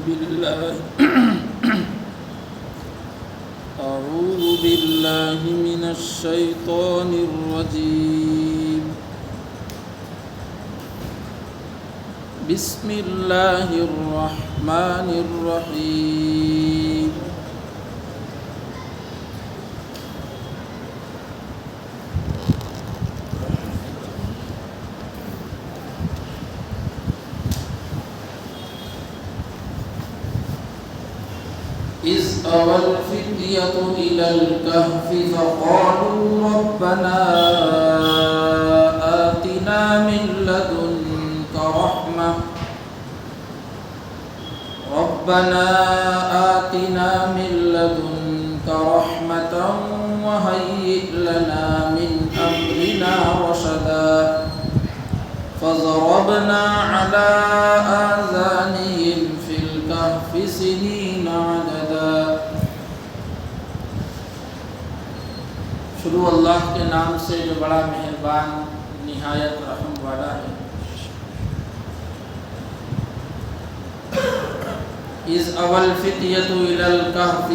بالله من الشيطان الرجيم. بسم الله الرحمن الرحيم. إذ أوى الفتية إلى الكهف فقالوا ربنا آتنا من لدنك رحمة وهيئ لنا من أمرنا رشدا فضربنا على آذانهم في الكهف سنين عددا. شروع اللہ کے نام سے جو بڑا مہربان نہایت رحم والا ہے. اذ اول فتیۃ الی الکہف،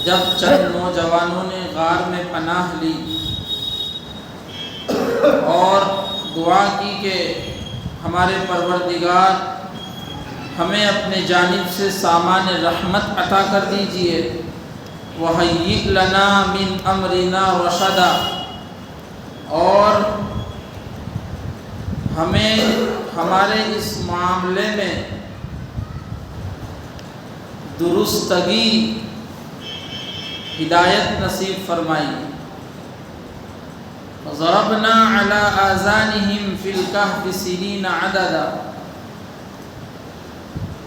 جب چند نوجوانوں نے غار میں پناہ لی اور دعا کی کہ ہمارے پروردگار ہمیں اپنے جانب سے سامان رحمت عطا کر دیجئے. وَهَيِّئْ لَنَا مِنْ أَمْرِنَا رَشَدًا، اور ہمیں ہمارے اس معاملے میں درستگی ہدایت نصیب فرمائی. ضربنا على آذانهم في الكهف سنين عددا،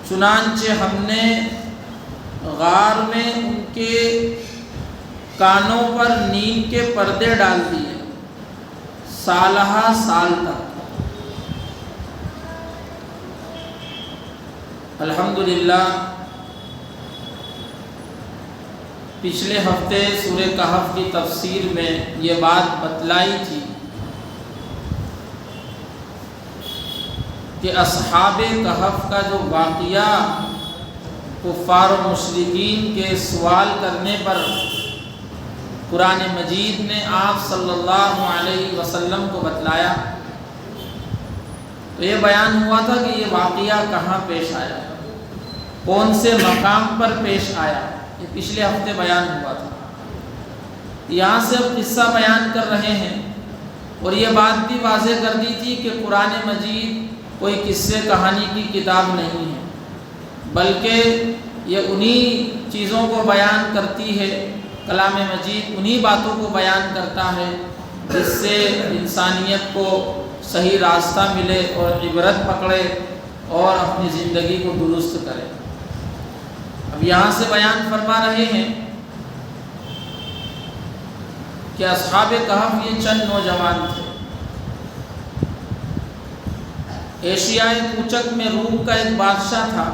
چنانچہ ہم نے غار میں ان کے کانوں پر نیند کے پردے ڈال دیے سالہ سال تک. الحمدللہ پچھلے ہفتے سورہ کہف کی تفسیر میں یہ بات بتلائی تھی کہ اصحاب کہف کا جو واقعہ کفار و مشرکین کے سوال کرنے پر قرآن مجید نے آپ صلی اللہ علیہ وسلم کو بتلایا، تو یہ بیان ہوا تھا کہ یہ واقعہ کہاں پیش آیا، کون سے مقام پر پیش آیا. یہ پچھلے ہفتے بیان ہوا تھا. یہاں سے اب قصہ بیان کر رہے ہیں، اور یہ بات بھی واضح کر دی تھی کہ قرآن مجید کوئی قصے کہانی کی کتاب نہیں ہے، بلکہ یہ انہی چیزوں کو بیان کرتی ہے. کلام مجید انہی باتوں کو بیان کرتا ہے جس سے انسانیت کو صحیح راستہ ملے اور عبرت پکڑے اور اپنی زندگی کو درست کرے. اب یہاں سے بیان فرما رہے ہیں کہ اصحاب کہف یہ چند نوجوان تھے. ایشیائے کوچک میں روم کا ایک بادشاہ تھا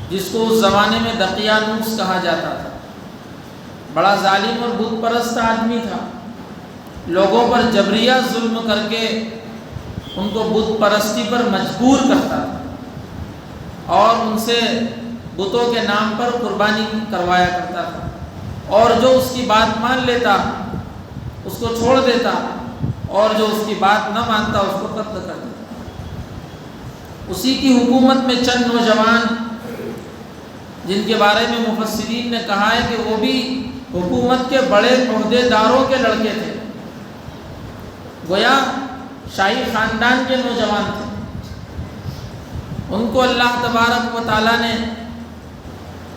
جس کو اس زمانے میں دقیانوس کہا جاتا تھا. بڑا ظالم اور بت پرست آدمی تھا. لوگوں پر جبریہ ظلم کر کے ان کو بت پرستی پر مجبور کرتا تھا اور ان سے بتوں کے نام پر قربانی کروایا کرتا تھا، اور جو اس کی بات مان لیتا اس کو چھوڑ دیتا، اور جو اس کی بات نہ مانتا اس کو قتل کر دیتا. اسی کی حکومت میں چند نوجوان جن کے بارے میں مفسرین نے کہا ہے کہ وہ بھی حکومت کے بڑے عہدے داروں کے لڑکے تھے، گویا شاہی خاندان کے نوجوان تھے. ان کو اللہ تبارک و تعالیٰ نے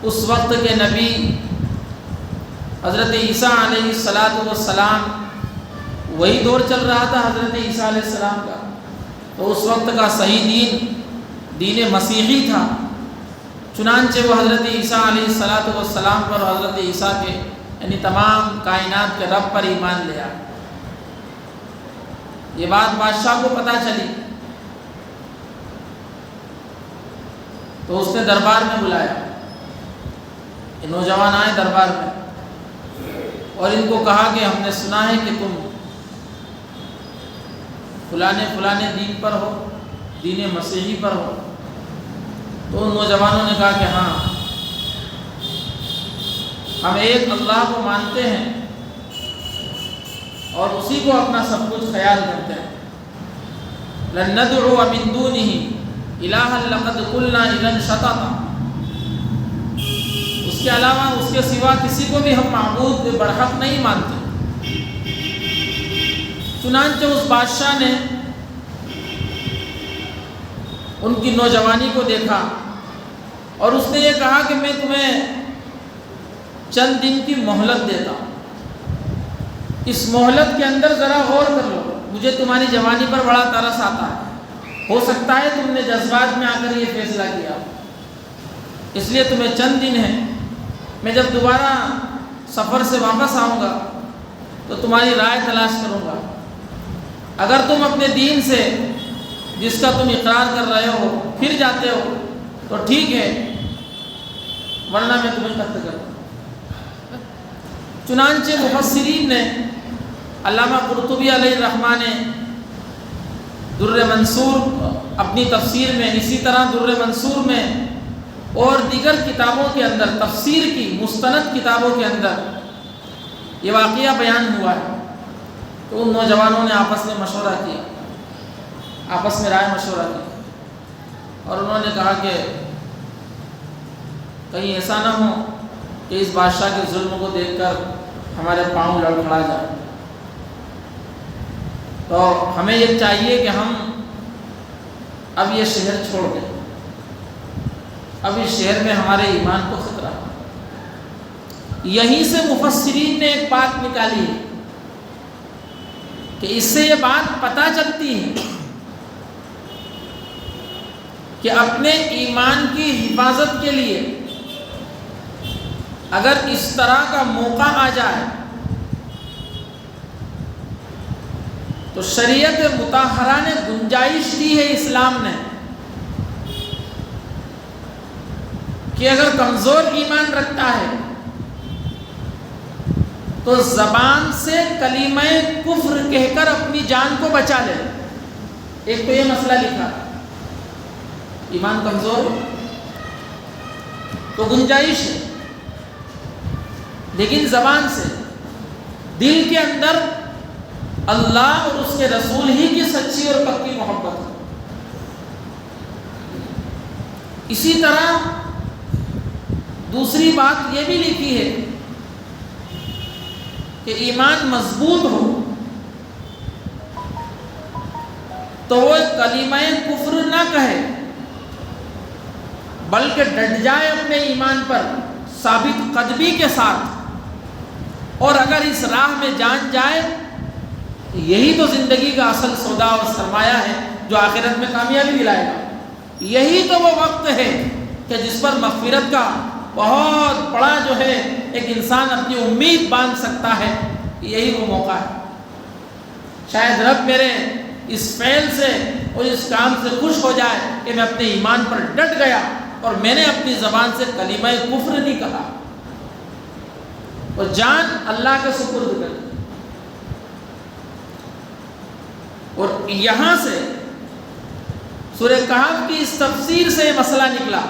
اس وقت کے نبی حضرت عیسیٰ علیہ السلام، وہی دور چل رہا تھا حضرت عیسیٰ علیہ السلام کا، تو اس وقت کا صحیح دین مسیحی تھا. چنانچہ وہ حضرت عیسیٰ علیہ السلام پر، حضرت عیسیٰ کے یعنی تمام کائنات کے رب پر ایمان لے آئے. یہ بات بادشاہ کو پتہ چلی تو اس نے دربار میں بلایا. یہ نوجوان آئے دربار میں اور ان کو کہا کہ ہم نے سنا ہے کہ تم فلانے دین پر ہو، دین مسیحی پر ہو، تو ان نوجوانوں نے کہا کہ ہاں، ہم ایک اللہ کو مانتے ہیں اور اسی کو اپنا سب کچھ خیال کرتے ہیں۔ لَن نَدْعُوَ مِن دُونِهِ إِلَٰهًا لَقَدْ قُلْنَا إِذًا شَطَطًا، اس کے علاوہ اس کے سوا کسی کو بھی ہم معبود برحق نہیں مانتے۔ چنانچہ اس بادشاہ نے ان کی نوجوانی کو دیکھا اور اس نے یہ کہا کہ میں تمہیں چند دن کی مہلت دیتا ہوں، اس مہلت کے اندر ذرا غور کر لو، مجھے تمہاری جوانی پر بڑا ترس آتا ہے، ہو سکتا ہے تم نے جذبات میں آ کر یہ فیصلہ کیا، اس لیے تمہیں چند دن ہے، میں جب دوبارہ سفر سے واپس آؤں گا تو تمہاری رائے تلاش کروں گا، اگر تم اپنے دین سے جس کا تم اقرار کر رہے ہو پھر جاتے ہو تو ٹھیک ہے، ورنہ میں تمہیں قتل کروں گا۔ چنانچہ مفسرین نے، علامہ قرطبی علیہ الرحمہ نے در منصور اپنی تفسیر میں، اسی طرح در منصور میں اور دیگر کتابوں کے اندر، تفسیر کی مستند کتابوں کے اندر یہ واقعہ بیان ہوا ہے کہ ان نوجوانوں نے آپس میں مشورہ کیا، آپس میں رائے مشورہ کی اور انہوں نے کہا کہ کہیں ایسا نہ ہو کہ اس بادشاہ کے ظلم کو دیکھ کر ہمارے پاؤں لڑکھڑا جائے، تو ہمیں یہ چاہیے کہ ہم اب یہ شہر چھوڑ دیں، اب اس شہر میں ہمارے ایمان کو خطرہ ہے۔ یہیں سے مفسرین نے ایک بات نکالی ہے کہ اس سے یہ بات پتہ چلتی ہے کہ اپنے ایمان کی حفاظت کے لیے اگر اس طرح کا موقع آ جائے تو شریعت مطہرہ نے گنجائش دی ہے اسلام نے کہ اگر کمزور ایمان رکھتا ہے تو زبان سے کلمہ کفر کہہ کر اپنی جان کو بچا لے۔ ایک تو یہ مسئلہ لکھا، ایمان کمزور تو گنجائش ہے، لیکن زبان سے، دل کے اندر اللہ اور اس کے رسول ہی کی سچی اور پکی محبت ہے۔ اسی طرح دوسری بات یہ بھی لکھی ہے کہ ایمان مضبوط ہو تو وہ کلمہ کفر نہ کہے بلکہ ڈٹ جائے اپنے ایمان پر ثابت قدمی کے ساتھ، اور اگر اس راہ میں جان جائے یہی تو زندگی کا اصل سودا اور سرمایہ ہے جو آخرت میں کامیابی دلائے گا۔ یہی تو وہ وقت ہے کہ جس پر مغفرت کا بہت بڑا جو ہے ایک انسان اپنی امید باندھ سکتا ہے، یہی وہ موقع ہے۔ شاید رب میرے اس فعل سے اور اس کام سے خوش ہو جائے کہ میں اپنے ایمان پر ڈٹ گیا اور میں نے اپنی زبان سے کلمہ کفر نہیں کہا اور جان اللہ کے سپرد کر دی۔ اور یہاں سے سورہ کہف کی اس تفسیر سے یہ مسئلہ نکلا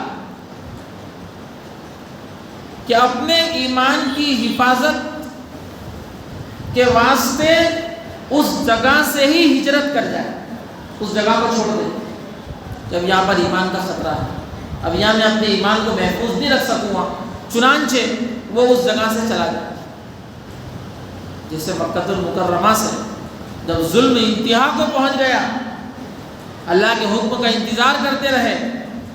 کہ اپنے ایمان کی حفاظت کے واسطے اس جگہ سے ہی ہجرت کر جائے، اس جگہ کو چھوڑ دے جب یہاں پر ایمان کا خطرہ ہے، اب یہاں میں اپنے ایمان کو محفوظ نہیں رکھ سکوں گا، چنانچہ وہ اس جگہ سے چلا جائے۔ جیسے مکہ المکرمہ سے جب ظلم انتہا کو پہنچ گیا، اللہ کے حکم کا انتظار کرتے رہے،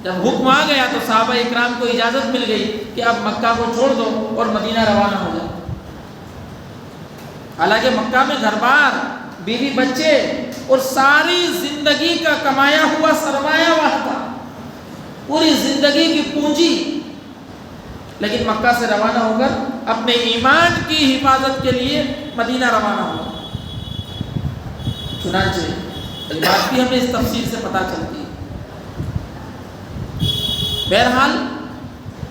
جب حکم آ گیا تو صحابہ اکرام کو اجازت مل گئی کہ اب مکہ کو چھوڑ دو اور مدینہ روانہ ہو جاؤ۔ حالانکہ مکہ میں گھر بار، بیوی بچے اور ساری زندگی کا کمایا ہوا سرمایہ وہاں تھا، پوری زندگی کی پونجی، لیکن مکہ سے روانہ ہو کر اپنے ایمان کی حفاظت کے لیے مدینہ روانہ ہوا۔ چنانچہ یہ بات بھی ہمیں اس تفسیر سے پتہ چلتی ہے۔ بہرحال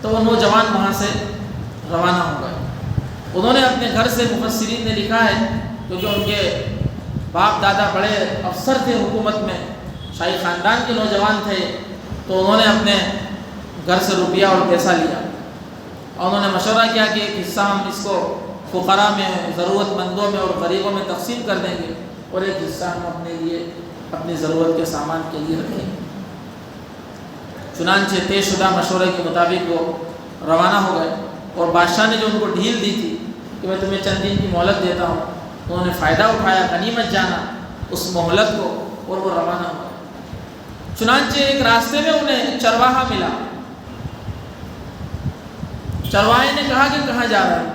تو وہ نوجوان وہاں سے روانہ ہو گئے، انہوں نے اپنے گھر سے، مفسرین نے لکھا ہے کیونکہ ان کے باپ دادا بڑے افسر تھے حکومت میں، شاہی خاندان کے نوجوان تھے، تو انہوں نے اپنے گھر سے روپیہ اور پیسہ لیا اور انہوں نے مشورہ کیا کہ ایک حصہ ہم اس کو فقراء میں، ضرورت مندوں میں اور غریبوں میں تقسیم کر دیں گے اور ایک حصہ ہم اپنے لیے اپنی ضرورت کے سامان کے لیے رکھیں گے۔ چنانچہ طے شدہ مشورے کے مطابق وہ روانہ ہو گئے، اور بادشاہ نے جو ان کو ڈھیل دی تھی کہ میں تمہیں چند دن کی مہلت دیتا ہوں، انہوں نے فائدہ اٹھایا، غنیمت جانا اس مہلت کو، اور وہ روانہ ہو گئے۔ چنانچہ ایک راستے میں انہیں چرواہا ملا۔ چرواہے نے کہا کہ کہاں جا رہا ہے؟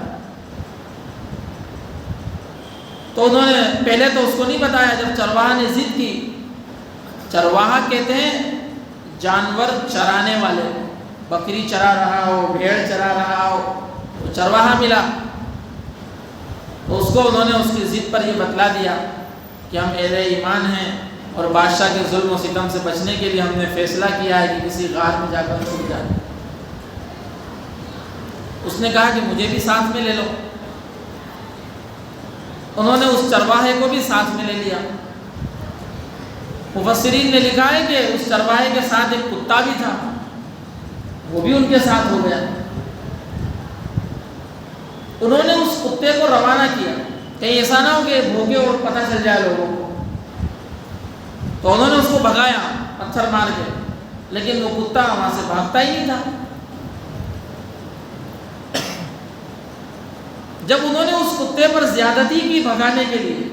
تو انہوں نے پہلے تو اس کو نہیں بتایا۔ جب چرواہا نے ضد کی، چرواہا کہتے ہیں جانور چرانے والے، بکری چرا رہا ہو، بھیڑ چرا رہا ہو، تو چرواہا ملا، تو اس کو انہوں نے اس کی ضد پر یہ بتلا دیا کہ ہم اہل ایمان ہیں اور بادشاہ کے ظلم و ستم سے بچنے کے لیے ہم نے فیصلہ کیا ہے کہ کسی غار میں جا کر چھپ جائے۔ اس نے کہا کہ مجھے بھی ساتھ میں لے لو۔ انہوں نے اس چرواہے کو بھی ساتھ میں لے لیا۔ مفسرین نے لکھا ہے کہ اس چرواہے کے ساتھ ایک کتا بھی تھا، وہ بھی ان کے ساتھ ہو گیا۔ انہوں نے اس کتے کو روانہ کیا، کہیں ایسا نہ ہو کہ بھوکے اور پتہ چل جائے لوگوں کو، تو انہوں نے اس کو بھگایا پتھر مار کے، لیکن وہ کتا وہاں سے بھاگتا ہی نہیں تھا۔ جب انہوں نے اس کتے پر زیادتی کی بھگانے کے لیے،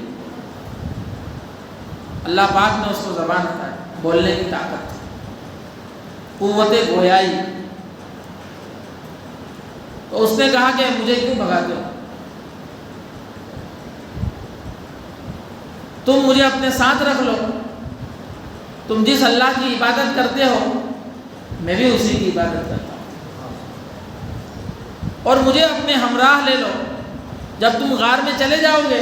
اللہ پاک نے اس کو زبان عطا کی، بولنے کی طاقت، قوت گویائی۔ تو اس نے کہا کہ مجھے کیوں بھگاتے ہو؟ تم مجھے اپنے ساتھ رکھ لو، تم جس اللہ کی عبادت کرتے ہو میں بھی اسی کی عبادت کرتا ہوں، اور مجھے اپنے ہمراہ لے لو۔ جب تم غار میں چلے جاؤ گے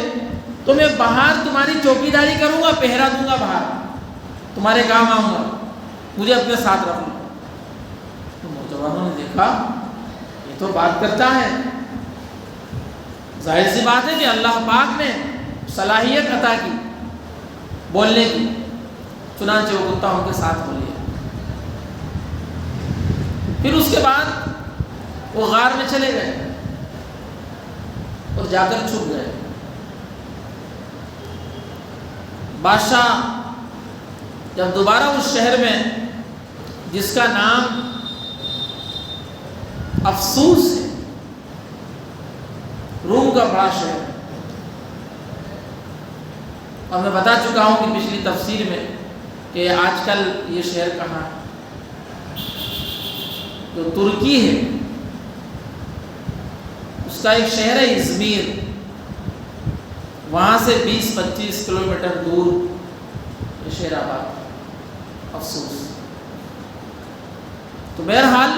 تو میں باہر تمہاری چوکیداری کروں گا، پہرا دوں گا، باہر تمہارے کام آؤں گا، مجھے اپنے ساتھ رکھ لو۔ تو نوجوانوں نے دیکھا یہ تو بات کرتا ہے، ظاہر سی بات ہے کہ اللہ پاک نے صلاحیت عطا کی بولنے کی۔ چنانچہ وہ کتا ان کے ساتھ ہو لیا۔ پھر اس کے بعد وہ غار میں چلے گئے اور جا کر چھپ گئے۔ بادشاہ جب دوبارہ اس شہر میں جس کا نام افسوس ہے، روم کا بڑا شہر، اور میں بتا چکا ہوں کہ پچھلی تفسیر میں کہ آج کل یہ شہر کہاں ہے، جو ترکی ہے اس کا ایک شہر ہے ازمیر، وہاں سے 20-25 کلومیٹر دور یہ شہر آباد، افسوس۔ تو بہرحال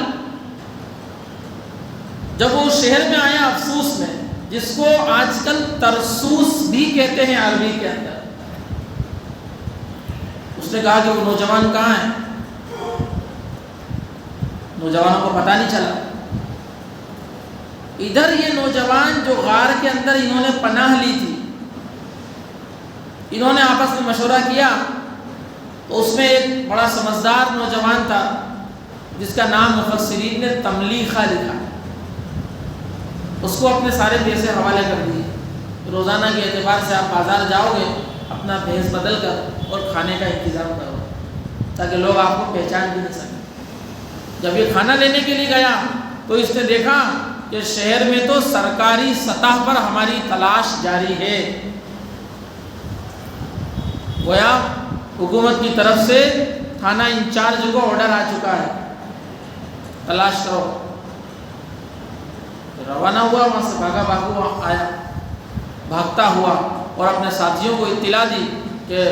جب وہ شہر میں آیا افسوس میں، جس کو آج کل ترسوس بھی کہتے ہیں عربی کے اندر، اس نے کہا کہ وہ نوجوان کہاں ہیں؟ نوجوانوں کو پتہ نہیں چلا۔ ادھر یہ نوجوان جو غار کے اندر انہوں نے پناہ لی تھی، انہوں نے آپس میں مشورہ کیا، تو اس میں ایک بڑا سمجھدار نوجوان تھا جس کا نام مفسرین نے تملیخہ لکھا، اس کو اپنے سارے پیسے حوالے کر دیے، روزانہ کے اعتبار سے آپ بازار جاؤ گے اپنا بھیس بدل کر اور کھانے کا انتظام کرو تاکہ لوگ آپ کو پہچان بھی نہیں سکیں۔ جب یہ کھانا لینے کے لیے گیا تو اس نے دیکھا کہ شہر میں تو سرکاری سطح پر ہماری تلاش جاری ہے، گویا حکومت کی طرف سے تھانہ انچارج کو آرڈر آ چکا ہے، تلاش کرو۔ روانہ ہوا، وہاں سے بھاگتا ہوا اور اپنے ساتھیوں کو اطلاع دی کہ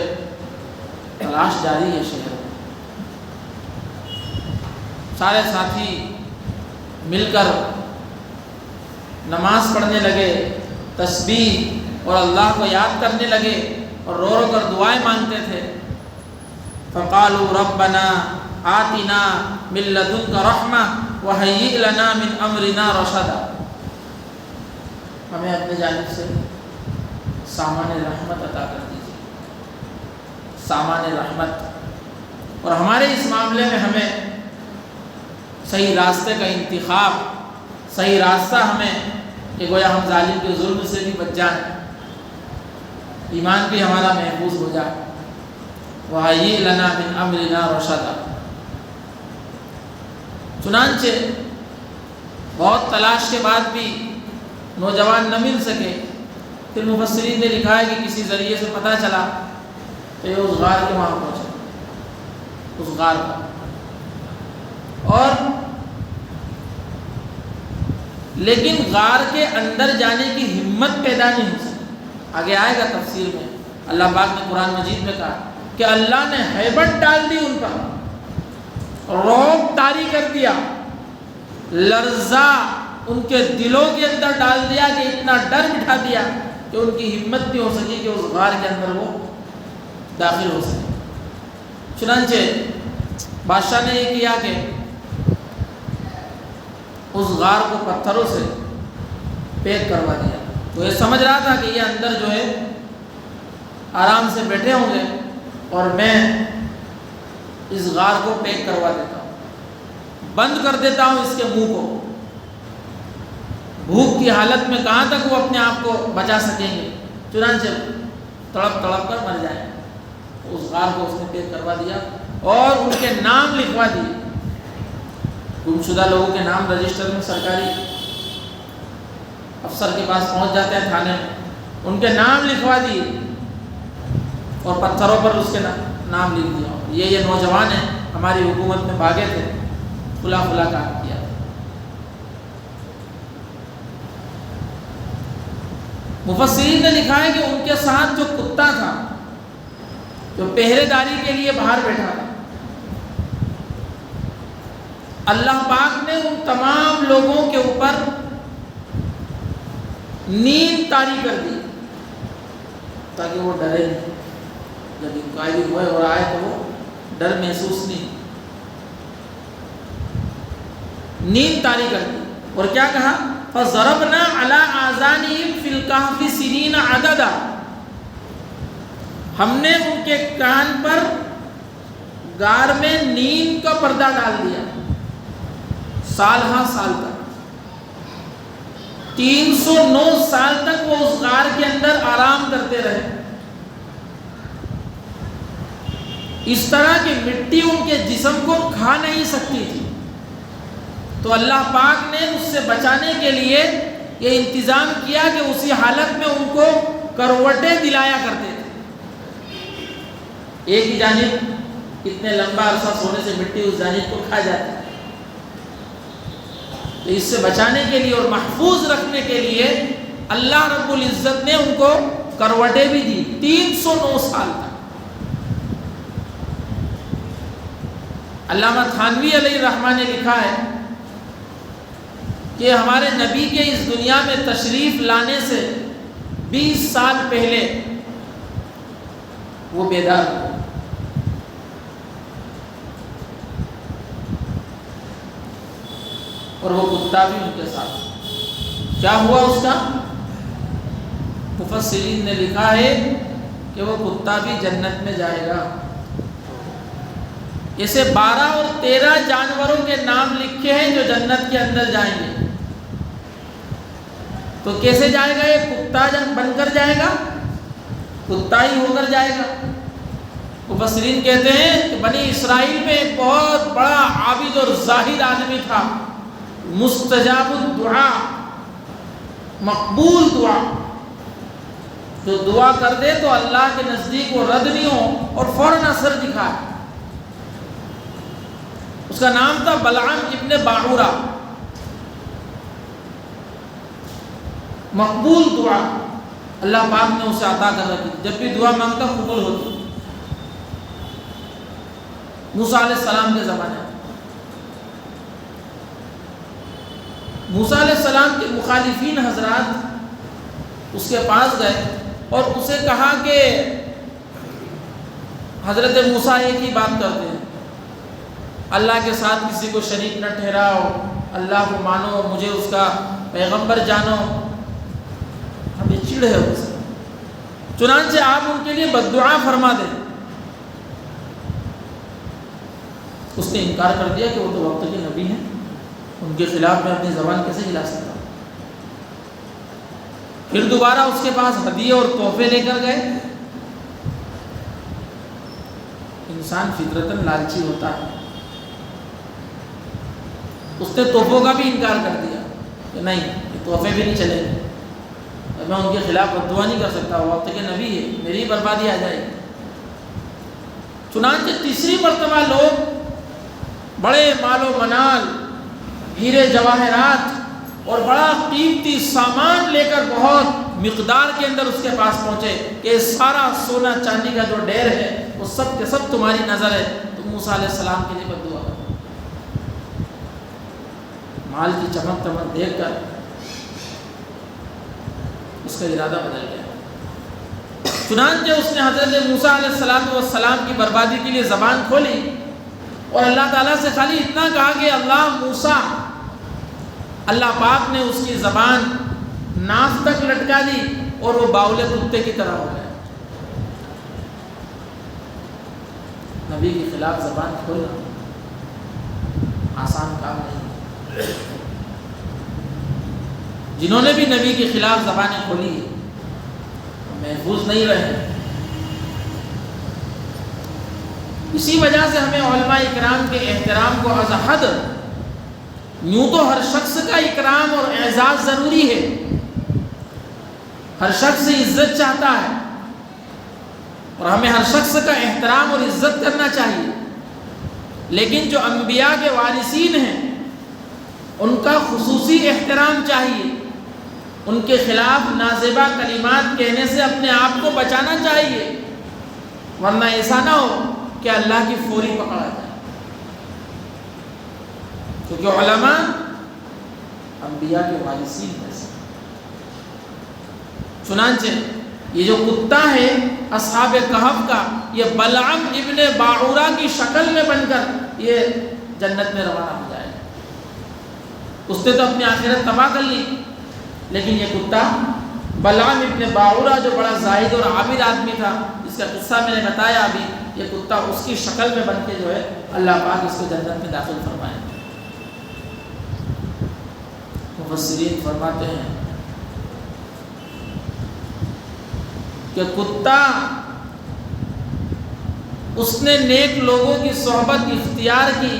تلاش جاری ہے شہر میں۔ سارے ساتھی مل کر نماز پڑھنے لگے، تسبیح اور اللہ کو یاد کرنے لگے اور رو رو کر دعائیں مانگتے تھے۔ فقالوا ربنا آتنا من لدنک رحمہ وہیئ لنا من امرنا رشدا، ہمیں اپنے جانب سے سامان رحمت عطا کر دیجیے، سامان رحمت، اور ہمارے اس معاملے میں ہمیں صحیح راستے کا انتخاب، صحیح راستہ ہمیں کہ گویا ہم ظالم کے ظلم سے بھی بچ جائیں، ایمان بھی ہمارا محفوظ ہو جائے۔ وَهَيِّئْ لَنَا مِنْ أَمْرِنَا رَشَدًا۔ چنانچہ بہت تلاش کے بعد بھی نوجوان نہ مل سکے، پھر مفسرین نے لکھا ہے کہ کسی ذریعے سے پتہ چلا کہ یہ اس غار کے وہاں پہنچا، اس غار پر، اور لیکن غار کے اندر جانے کی ہمت پیدا نہیں ہو سکی۔ آگے آئے گا تفسیر میں، اللہ پاک نے قرآن مجید میں کہا کہ اللہ نے ہیبت ڈال دی ان پر، رعب طاری کر دیا، لرزہ ان کے دلوں کے اندر ڈال دیا کہ اتنا ڈر بٹھا دیا کہ ان کی ہمت نہیں ہو سکی کہ اس غار کے اندر وہ داخل ہو سکے۔ چنانچہ بادشاہ نے یہ کیا کہ اس غار کو پتھروں سے پیک کروا دیا۔ وہ یہ سمجھ رہا تھا کہ یہ اندر جو ہے آرام سے بیٹھے ہوں گے اور میں اس غار کو پیک کروا دیتا ہوں، بند کر دیتا ہوں اس کے منہ کو، بھوک کی حالت میں کہاں تک وہ اپنے آپ کو بچا سکیں گے، چنانچہ تڑپ تڑپ کر مر جائیں۔ اس غار کو اس نے پیک کروا دیا اور ان کے نام لکھوا دیے، گمشدہ لوگوں کے نام رجسٹر میں سرکاری افسر کے پاس پہنچ جاتے ہیں تھانے میں، ان کے نام لکھوا دیے اور پتھروں پر اس کے نام لکھ دیا۔ یہ نوجوان ہیں، ہماری حکومت میں بھاگے تھے، کھلا کھلا کام کیا۔ مفسرین نے لکھا ہے کہ ان کے ساتھ جو کتا تھا، جو پہرے داری کے لیے باہر بیٹھا تھا، اللہ پاک نے ان تمام لوگوں کے اوپر نیند طاری کر دی تاکہ وہ ڈرے نہیں، جب انکوائری ہوئے اور آئے تو وہ ڈر محسوس نہیں، نیند طاری کر دی۔ اور کیا کہا؟ فَضَرَبْنَا عَلَىٰ آذَانِهِمْ فِي الْكَهْفِ سِنِينَ عَدَدًا، ہم نے ان کے کان پر غار میں نیند کا پردہ ڈال دیا، سال ہاں سال تک، 309 سال تک وہ اس غار کے اندر آرام کرتے رہے۔ اس طرح کی مٹی ان کے جسم کو کھا نہیں سکتی تھی، تو اللہ پاک نے اس سے بچانے کے لیے یہ انتظام کیا کہ اسی حالت میں ان کو کروٹیں دلایا کرتے تھے۔ ایک ہی جانب کتنے لمبا عرصہ سونے سے مٹی اس جانب کو کھا جاتی ہے، تو اس سے بچانے کے لیے اور محفوظ رکھنے کے لیے اللہ رب العزت نے ان کو کروٹیں بھی دی 309 سال تک۔ علامہ تھانوی علیہ الرحمہ نے لکھا ہے کہ ہمارے نبی کے اس دنیا میں تشریف لانے سے 20 سال پہلے وہ بیدار ہوئے، اور وہ کتا بھی ان کے ساتھ۔ کیا ہوا اس کا؟ مفسرین نے لکھا ہے کہ وہ کتا بھی جنت میں جائے گا۔ اسے 12 اور 13 جانوروں کے نام لکھے ہیں جو جنت کے اندر جائیں گے۔ تو کیسے جائے گا؟ یہ کتا بن کر جائے گا، کتا ہی ہو کر جائے گا۔ مفسرین کہتے ہیں کہ بنی اسرائیل میں ایک بہت بڑا عابد اور زاہد آدمی تھا، مستجاب الدعا، مقبول دعا، جو دعا کر دے تو اللہ کے نزدیک وہ رد نہیں ہو اور فوراً اثر دکھائے۔ اس کا نام تھا بلعام ابن باعورہ۔ مقبول دعا اللہ پاک نے اسے عطا کر رکھی، جب بھی دعا مانگتا قبول ہوتی۔ موسیٰ علیہ السلام کے زمانے میں موسیٰ علیہ السلام کے مخالفین حضرات اس کے پاس گئے اور اسے کہا کہ حضرت موسیٰ ایک ہی بات کرتے ہیں، اللہ کے ساتھ کسی کو شریک نہ ٹھہراؤ، اللہ کو مانو، مجھے اس کا پیغمبر جانو۔ ہمیں چڑ ہے اس سے، چنانچہ آپ ان کے لیے بددعا فرما دیں۔ اس نے انکار کر دیا کہ وہ تو وقت کے نبی ہیں، ان کے خلاف میں اپنی زبان کیسے ہلا سکتا ہوں؟ پھر دوبارہ اس کے پاس ہدیے اور تحفے لے کر گئے۔ انسان فطرتاً لالچی ہوتا ہے، اس نے تحفوں کا بھی انکار کر دیا کہ نہیں، یہ تحفے بھی نہیں چلیں گے، میں ان کے خلاف بددعا نہیں کر سکتا، وہ وقت کے نبی ہے، میری بربادی آ جائے گی۔ چنانچہ تیسری مرتبہ لوگ بڑے مال و منال، ہیرے جواہرات اور بڑا قیمتی سامان لے کر بہت مقدار کے اندر اس کے پاس پہنچے کہ سارا سونا چاندی کا جو ڈھیر ہے وہ سب کے سب تمہاری نظر ہے، تم موسیٰ علیہ السلام کے لیے بددعا کرو۔ مال کی چمک دمک دیکھ کر اس کا ارادہ بدل گیا۔ چنانچہ اس نے حضرت موسیٰ علیہ السلام کی بربادی کے لیے زبان کھولی اور اللہ تعالیٰ سے خالی اتنا کہا کہ اللہ موسیٰ، اللہ پاک نے اس کی زبان ناف تک لٹکا دی اور وہ باول کتے کی طرح ہو گیا۔ نبی کے خلاف زبان کھولنا آسان کام نہیں، جنہوں نے بھی نبی کے خلاف زبانیں کھولی ہیں محفوظ نہیں رہے۔ اسی وجہ سے ہمیں علماء اکرام کے احترام کو از حد، یوں تو ہر شخص کا اکرام اور اعزاز ضروری ہے، ہر شخص عزت چاہتا ہے اور ہمیں ہر شخص کا احترام اور عزت کرنا چاہیے، لیکن جو انبیاء کے وارثین ہیں ان کا خصوصی احترام چاہیے، ان کے خلاف نازیبہ کلمات کہنے سے اپنے آپ کو بچانا چاہیے، ورنہ ایسا نہ ہو کہ اللہ کی فوری پکڑ آ جائے، کیونکہ علماء انبیاء کے وارثین ہیں۔ چنانچہ یہ جو کتا ہے اصحاب کہف کا، یہ بلعم ابن باعورہ کی شکل میں بن کر یہ جنت میں روانہ ہو جائے گا۔ اس نے تو اپنی آخرت تباہ کر لی، لیکن یہ کتا بلعم ابن باعورہ جو بڑا زاہد اور عابد آدمی تھا، اس کا قصہ میں نے بتایا ابھی، یہ کتا اس کی شکل میں بن کے جو ہے اللہ پاک اس کو جنت میں داخل فرمائے۔ مفسرین فرماتے ہیں کہ کتا اس نے نیک لوگوں کی صحبت اختیار کی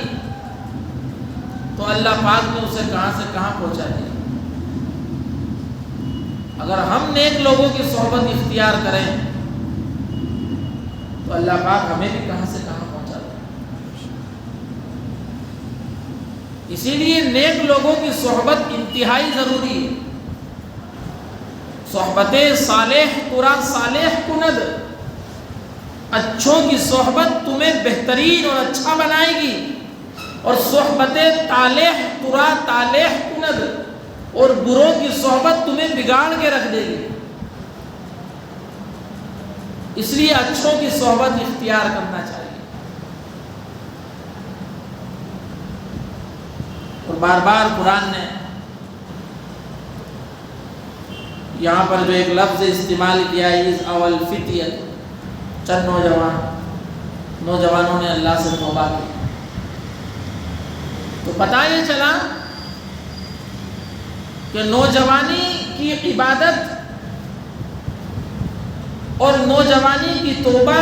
تو اللہ پاک نے اسے کہاں سے کہاں پہنچا دیا۔ اگر ہم نیک لوگوں کی صحبت اختیار کریں تو اللہ پاک ہمیں بھی کہاں سے کہاں پہنچا دے۔ اسی لیے نیک لوگوں کی صحبت انتہائی ضروری ہے۔ صحبت صالح ترا صالح کند، اچھوں کی صحبت تمہیں بہترین اور اچھا بنائے گی، اور صحبت طالح ترا طالح کند، اور بروں کی صحبت تمہیں بگاڑ کے رکھ دے گی۔ اس لیے اچھوں کی صحبت اختیار کرنا چاہیے۔ اور بار بار قرآن نے یہاں پر جو ایک لفظ استعمال کیا ہے، اذ اول فتیت، چند نوجوانوں نے اللہ سے توبہ کی، تو پتہ یہ چلا کہ نوجوانی کی عبادت اور نوجوانی کی توبہ،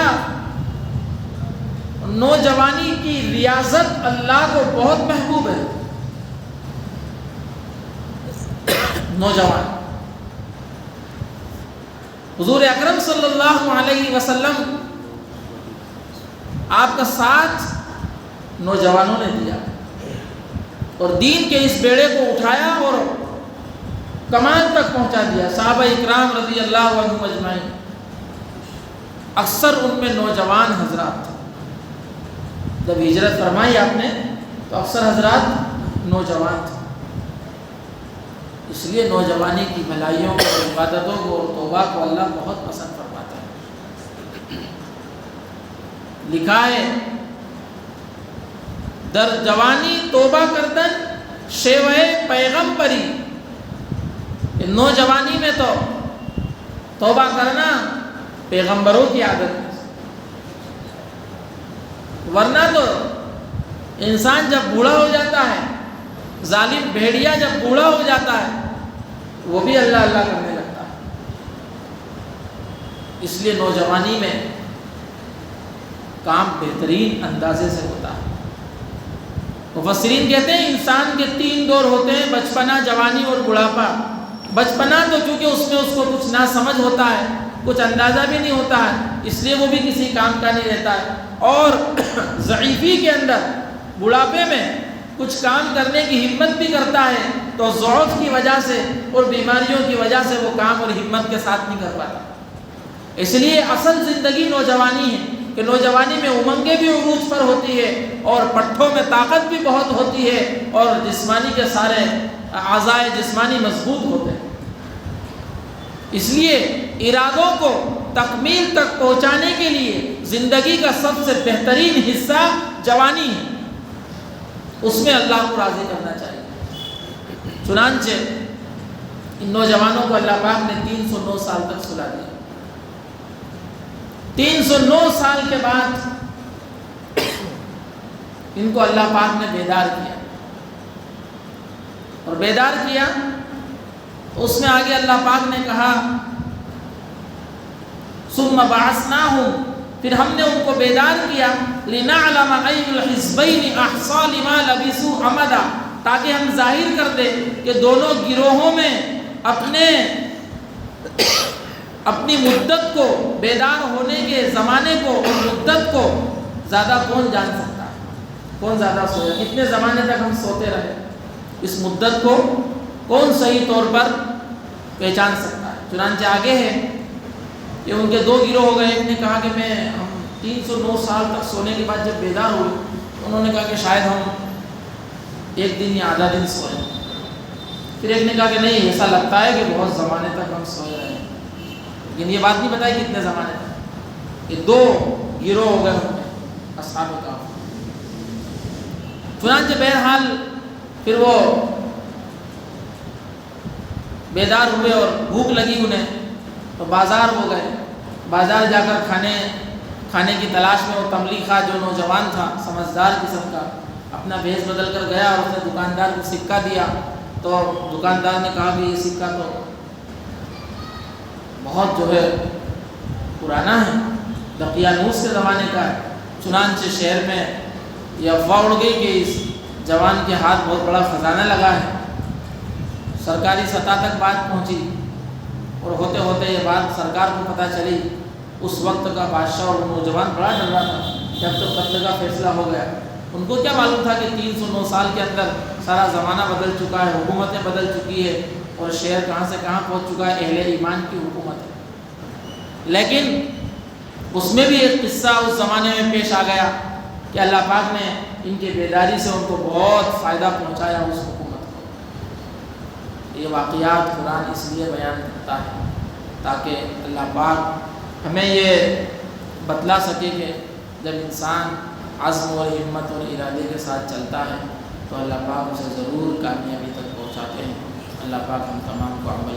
نوجوانی کی ریاضت اللہ کو بہت محبوب ہے۔ نوجوان حضور اکرم صلی اللہ علیہ وسلم آپ کا ساتھ نوجوانوں نے دیا اور دین کے اس بیڑے کو اٹھایا اور کمال تک پہنچا دیا۔ صحابہ اکرام رضی اللہ عنہم اجمعین، اکثر ان میں نوجوان حضرات تھے۔ جب ہجرت فرمائی آپ نے تو اکثر حضرات نوجوان تھے، اس لیے نوجوانی کی بھلائیوں کو، عبادتوں کو اور توبہ کو اللہ بہت پسند فرماتا ہے۔ لکھا ہے در جوانی توبہ کردن شیوہ پیغمبری، کہ نوجوانی میں تو توبہ کرنا پیغمبروں کی عادت ہے، ورنہ تو انسان جب بوڑھا ہو جاتا ہے ظالم بھیڑیا جب بوڑھا ہو جاتا ہے وہ بھی اللہ اللہ کرنے لگتا ہے۔ اس لیے نوجوانی میں کام بہترین اندازے سے ہوتا ہے۔ مفسرین کہتے ہیں انسان کے 3 دور ہوتے ہیں، بچپنا، جوانی اور بڑھاپا۔ بچپنا تو چونکہ اس میں اس کو کچھ نہ سمجھ ہوتا ہے، کچھ اندازہ بھی نہیں ہوتا ہے، اس لیے وہ بھی کسی کام کا نہیں رہتا ہے، اور ضعیفی کے اندر بڑھاپے میں کچھ کام کرنے کی ہمت بھی کرتا ہے تو ضعف کی وجہ سے اور بیماریوں کی وجہ سے وہ کام اور ہمت کے ساتھ نہیں کر پاتا۔ اس لیے اصل زندگی نوجوانی ہے کہ نوجوانی میں امنگیں بھی عروج پر ہوتی ہے اور پٹھوں میں طاقت بھی بہت ہوتی ہے اور جسمانی کے سارے اعضائے جسمانی مضبوط ہوتے ہیں۔ اس لیے ارادوں کو تکمیل تک پہنچانے کے لیے زندگی کا سب سے بہترین حصہ جوانی ہے، اس میں اللہ کو راضی کرنا چاہیے۔ چنانچہ ان نوجوانوں کو اللہ پاک نے 309 سال تک سلا دیا۔ 309 سال کے بعد ان کو اللہ پاک نے بیدار کیا، اور بیدار کیا تو اس میں آگے اللہ پاک نے کہا ثم بعثناہم، پھر ہم نے ان کو بیدار کیا لنعلم ای الحزبین احصی لما لبثوا امدا، تاکہ ہم ظاہر کر دیں کہ دونوں گروہوں میں اپنی مدت کو، بیدار ہونے کے زمانے کو اور مدت کو زیادہ کون جان سکتا ہے، کون زیادہ سویا، کتنے زمانے تک ہم سوتے رہے، اس مدت کو کون صحیح طور پر پہچان سکتا ہے۔ چنانچہ آگے ہے کہ ان کے 2 گروہ ہو گئے، ایک نے کہا کہ ہم 309 سال تک سونے کے بعد جب بیدار ہوئے تو انہوں نے کہا کہ شاید ہم 1 دن یا آدھا دن سوئے، پھر ایک نے کہا کہ نہیں، ایسا لگتا ہے کہ بہت زمانے تک ہم سوئے رہے ہیں، لیکن یہ بات نہیں بتائی کتنے زمانے تک۔ یہ 2 گروہ ہو گئے ان میں اصحاب کہف۔ چنانچہ بہرحال پھر وہ بیدار ہوئے اور بھوک لگی انہیں تو بازار ہو گئے، بازار جا کر کھانے کی تلاش میں وہ تملی خواہ جو نوجوان تھا سمجھدار قسم کا اپنا بھیس بدل کر گیا اور اس نے دکاندار کو سکہ دیا، تو دکاندار نے کہا کہ یہ سکہ تو بہت جو ہے پرانا ہے، دقیانوس کے زمانے کا ہے۔ چنانچہ شہر میں یہ افواہ اڑ گئی کہ اس جوان کے ہاتھ بہت بڑا خزانہ لگا ہے، سرکاری سطح تک بات پہنچی، اور ہوتے ہوتے یہ بات سرکار کو پتہ چلی۔ اس وقت کا بادشاہ اور نوجوان بڑا ڈر رہا تھا جب تک قتل کا فیصلہ ہو گیا۔ ان کو کیا معلوم تھا کہ 309 سال کے اندر سارا زمانہ بدل چکا ہے، حکومتیں بدل چکی ہے اور شہر کہاں سے کہاں پہنچ چکا ہے، اہل ایمان کی حکومت ہے۔ لیکن اس میں بھی ایک قصہ اس زمانے میں پیش آ گیا کہ اللہ پاک نے ان کی بیداری سے ان کو بہت فائدہ پہنچایا اس حکومت کو۔ یہ واقعات قرآن اس لیے بیان کرتا ہے تاکہ اللہ پاک ہمیں یہ بتلا سکے کہ جب انسان عزم اور ہمت اور ارادے کے ساتھ چلتا ہے تو اللہ پاک اسے ضرور کامیابی تک پہنچاتے ہیں۔ اللہ پاک ہم تمام کو عمل